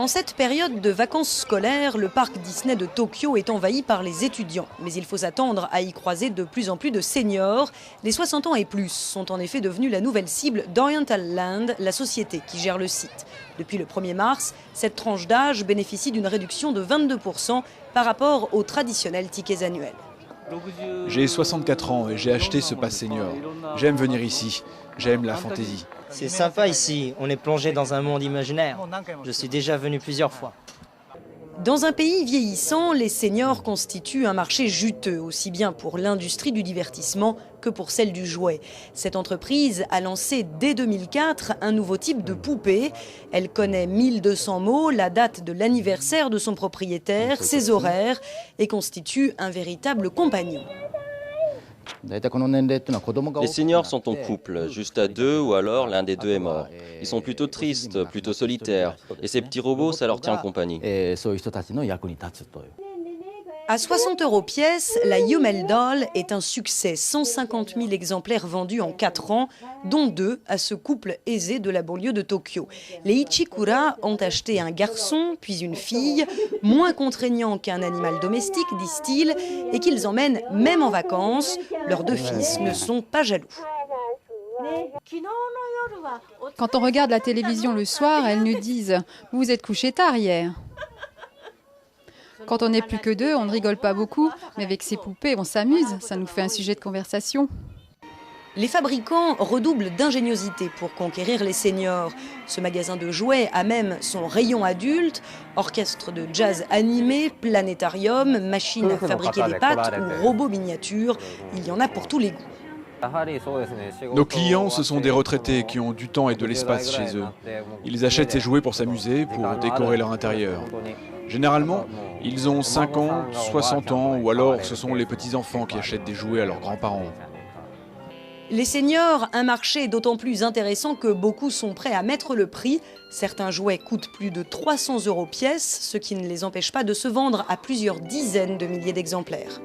En cette période de vacances scolaires, le parc Disney de Tokyo est envahi par les étudiants. Mais il faut s'attendre à y croiser de plus en plus de seniors. Les 60 ans et plus sont en effet devenus la nouvelle cible d'Oriental Land, la société qui gère le site. Depuis le 1er mars, cette tranche d'âge bénéficie d'une réduction de 22% par rapport aux traditionnels tickets annuels. J'ai 64 ans et j'ai acheté ce pass senior. J'aime venir ici, j'aime la fantaisie. C'est sympa ici, on est plongé dans un monde imaginaire. Je suis déjà venu plusieurs fois. Dans un pays vieillissant, les seniors constituent un marché juteux, aussi bien pour l'industrie du divertissement que pour celle du jouet. Cette entreprise a lancé dès 2004 un nouveau type de poupée. Elle connaît 1200 mots, la date de l'anniversaire de son propriétaire, ses horaires et constitue un véritable compagnon. Les seniors sont en couple, juste à deux ou alors l'un des deux est mort. Ils sont plutôt tristes, plutôt solitaires. Et ces petits robots, ça leur tient compagnie. À 60 € pièce, la Yumel Doll est un succès. 150 000 exemplaires vendus en 4 ans, dont 2 à ce couple aisé de la banlieue de Tokyo. Les Ichikura ont acheté un garçon, puis une fille, moins contraignant qu'un animal domestique, disent-ils, et qu'ils emmènent même en vacances. Leurs 2 fils ne sont pas jaloux. Quand on regarde la télévision le soir, elles nous disent « Vous vous êtes couché tard hier ». Quand on n'est plus que 2, on ne rigole pas beaucoup, mais avec ces poupées, on s'amuse, ça nous fait un sujet de conversation. Les fabricants redoublent d'ingéniosité pour conquérir les seniors. Ce magasin de jouets a même son rayon adulte, orchestre de jazz animé, planétarium, machines à fabriquer des pâtes ou robots miniatures. Il y en a pour tous les goûts. Nos clients, ce sont des retraités qui ont du temps et de l'espace chez eux. Ils achètent ces jouets pour s'amuser, pour décorer leur intérieur. Généralement, ils ont 50, 60 ans ou alors ce sont les petits-enfants qui achètent des jouets à leurs grands-parents. Les seniors, un marché d'autant plus intéressant que beaucoup sont prêts à mettre le prix. Certains jouets coûtent plus de 300 € pièce, ce qui ne les empêche pas de se vendre à plusieurs dizaines de milliers d'exemplaires.